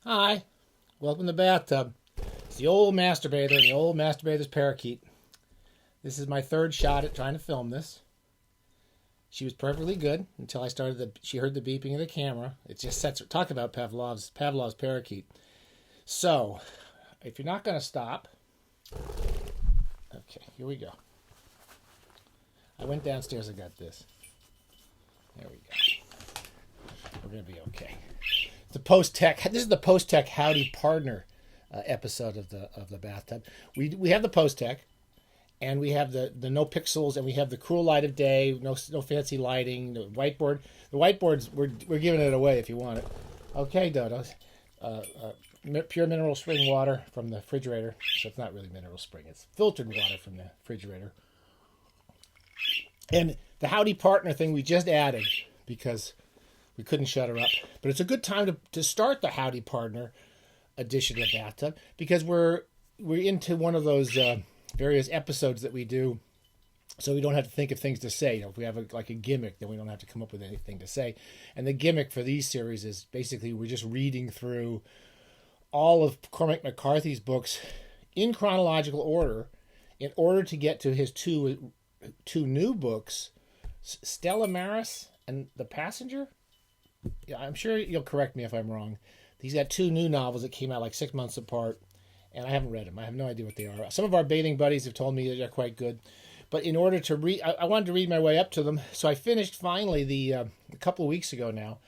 Hi, welcome to Bathtub. It's the old masturbator and the old masturbator's parakeet. This is my third shot at trying to film this. She was perfectly good until she heard the beeping of the camera. It just sets her. Talk about Pavlov's parakeet. So, if you're not going to stop, okay, here we go. I went downstairs and got this. There we go. We're going to be okay. This is the post-tech Howdy Pardner episode of the Bathtub. We have the post-tech, and we have the no pixels, and we have the cruel light of day. No fancy lighting. No whiteboard. The whiteboards we're giving it away if you want it. Okay, Dodo. Pure mineral spring water from the refrigerator. So it's not really mineral spring. It's filtered water from the refrigerator. And the Howdy Partner thing we just added because we couldn't shut her up. But it's a good time to start the Howdy Partner edition of Bathtub because we're into one of those various episodes that we do, so we don't have to think of things to say. If we have a gimmick, then we don't have to come up with anything to say. And the gimmick for these series is basically we're just reading through all of Cormac McCarthy's books in chronological order in order to get to his two new books, Stella Maris and The Passenger. Yeah, I'm sure you'll correct me if I'm wrong. He's got two new novels that came out like 6 months apart, and I haven't read them. I have no idea what they are. Some of our bathing buddies have told me that they're quite good. But in order to read, I wanted to read my way up to them, so I finished finally a couple of weeks ago now.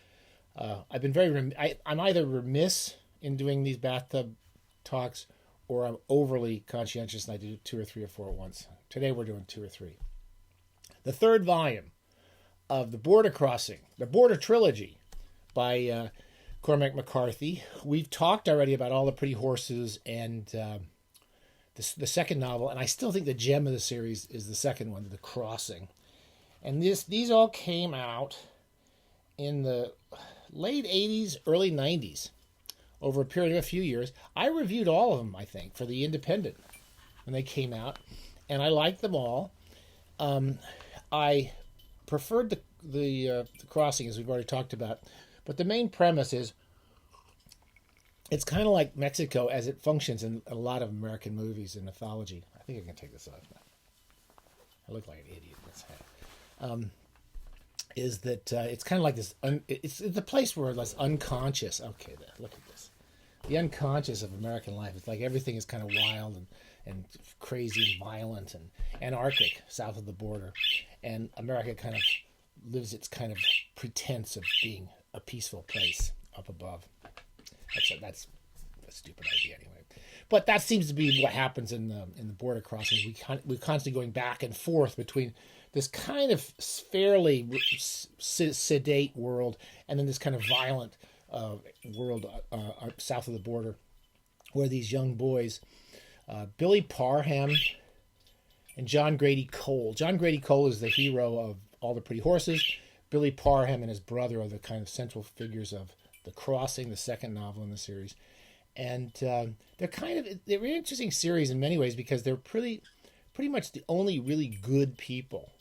I've been I'm either remiss in doing these bathtub talks, or I'm overly conscientious and I do 2 or 3 or 4 at once. Today we're doing 2 or 3. The third volume of the Border Trilogy by Cormac McCarthy. We've talked already about All the Pretty Horses and the second novel, and I still think the gem of the series is the second one, The Crossing. And these all came out in the late 80s, early 90s, over a period of a few years. I reviewed all of them, I think, for The Independent when they came out, and I liked them all. I preferred the Crossing, as we've already talked about. But the main premise is it's kind of like Mexico as it functions in a lot of American movies and mythology. I think I can take this off now. I look like an idiot. Is that it's kind of like this. It's the place where it's unconscious. Okay, look at this. The unconscious of American life. It's like everything is kind of wild and crazy and violent and anarchic south of the border. And America kind of lives its kind of pretense of being a peaceful place up above. That's a stupid idea anyway. But that seems to be what happens in the border crossings. We're constantly going back and forth between this kind of fairly sedate world and then this kind of violent world south of the border, where these young boys, Billy Parham and John Grady Cole. John Grady Cole is the hero of All the Pretty Horses. Billy Parham and his brother are the kind of central figures of The Crossing, the second novel in the series. And they're an interesting series in many ways because they're pretty much the only really good people.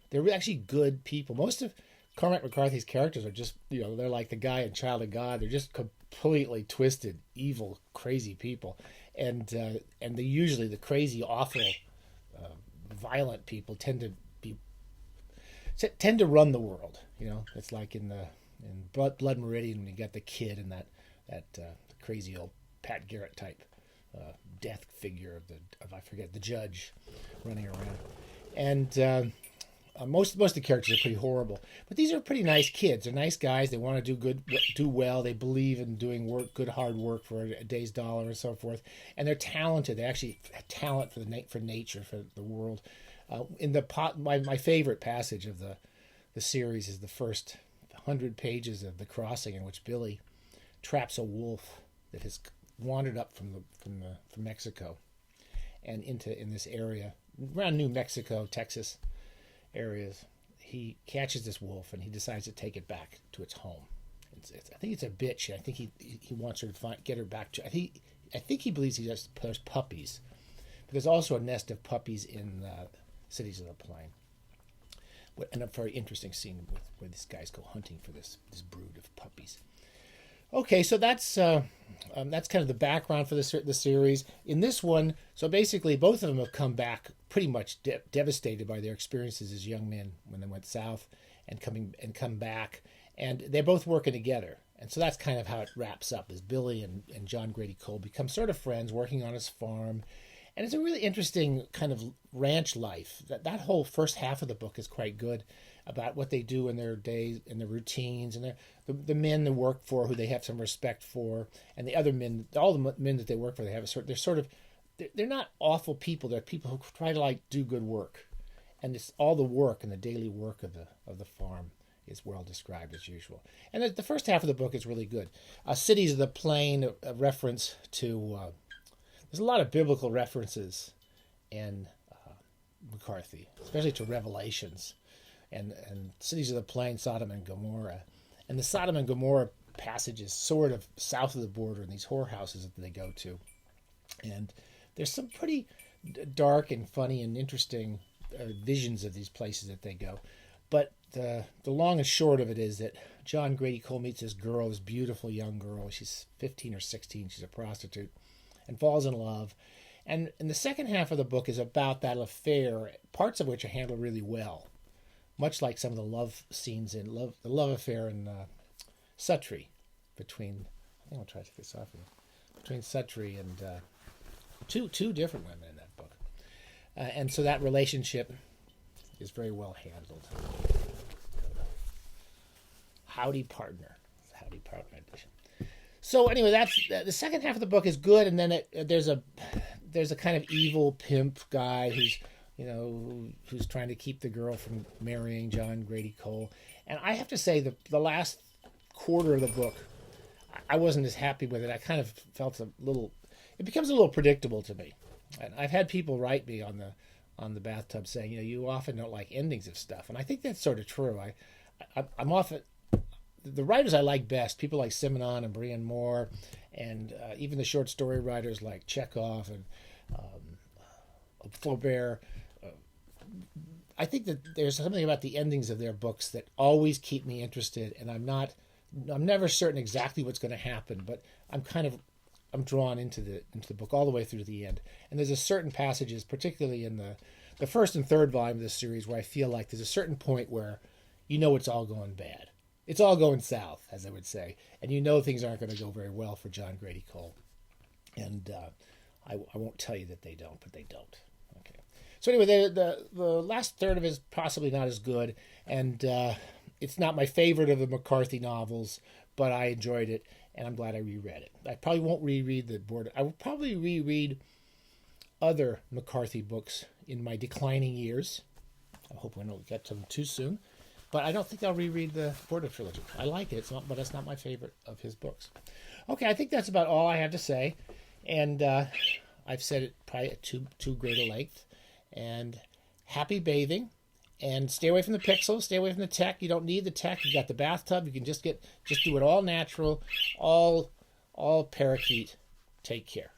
They're actually good people. Most of Cormac McCarthy's characters are just, they're like the guy in Child of God. They're just completely twisted, evil, crazy people. And usually the crazy, awful, violent people tend to run the world. It's like in Blood Meridian when you got the kid and that crazy old Pat Garrett type death figure of I forget, the judge running around. And most of the characters are pretty horrible, but these are pretty nice kids. They're nice guys. They want to do well. They believe in doing good hard work for a day's dollar and so forth. And they're talented. They actually have talent for nature, for the world. My favorite passage of the series is the first 100 pages of The Crossing, in which Billy traps a wolf that has wandered up from Mexico and in this area around New Mexico, Texas areas. He catches this wolf and he decides to take it back to its home. I think it's a bitch. I think he wants her to get her back to. I think he believes there's puppies, but there's also a nest of puppies in Cities of the Plain. And a very interesting scene where these guys go hunting for this brood of puppies. Okay, so that's that's kind of the background for the series. In this one, so basically both of them have come back pretty much devastated by their experiences as young men when they went south and come back, and they're both working together. And so that's kind of how it wraps up, is Billy and John Grady Cole become sort of friends, working on his farm. And it's a really interesting kind of ranch life. That whole first half of the book is quite good about what they do in their days and their routines, and the men they work for who they have some respect for, and the other men, all the men that they work for, they have they're not awful people. They're people who try to do good work, and it's all the work and the daily work of the farm is well described as usual. And the first half of the book is really good. Cities of the Plain, a reference to there's a lot of biblical references in McCarthy, especially to Revelations, and Cities of the Plain, Sodom and Gomorrah. And the Sodom and Gomorrah passage is sort of south of the border in these whorehouses that they go to. And there's some pretty dark and funny and interesting visions of these places that they go. But the long and short of it is that John Grady Cole meets this girl, this beautiful young girl. She's 15 or 16. She's a prostitute, and falls in love. And the second half of the book is about that affair, parts of which are handled really well, much like some of the love scenes in the love affair in Suttree between, I think I'll try to take this off here, between Suttree and two different women in that book. And so that relationship is very well handled. Howdy, Pardner. Howdy, Pardner edition. So anyway, that's the second half of the book is good, and then there's a kind of evil pimp guy who's trying to keep the girl from marrying John Grady Cole. And I have to say the last quarter of the book, I wasn't as happy with it. I kind of felt it becomes a little predictable to me. And I've had people write me on the Bathtub saying, you often don't like endings of stuff. And I think that's sort of true. I'm often, the writers I like best, people like Simonon and Brian Moore, and even the short story writers like Chekhov and Flaubert, I think that there's something about the endings of their books that always keep me interested, and I'm never certain exactly what's going to happen, but I'm drawn into the book all the way through to the end. And there's a certain passages, particularly in the first and third volume of this series, where I feel like there's a certain point where it's all going bad. It's all going south, as I would say, and things aren't going to go very well for John Grady Cole. And I won't tell you that they don't, but they don't. Okay. So anyway, the last third of it is possibly not as good, and it's not my favorite of the McCarthy novels, but I enjoyed it, and I'm glad I reread it. I probably won't reread the Border. I will probably reread other McCarthy books in my declining years. I hope we don't get to them too soon. But I don't think I'll reread the Border trilogy. I like it, but it's not my favorite of his books. Okay, I think that's about all I have to say. And I've said it probably at too great a length. And happy bathing. And stay away from the pixels. Stay away from the tech. You don't need the tech. You got the bathtub. You can just do it all natural, all parakeet. Take care.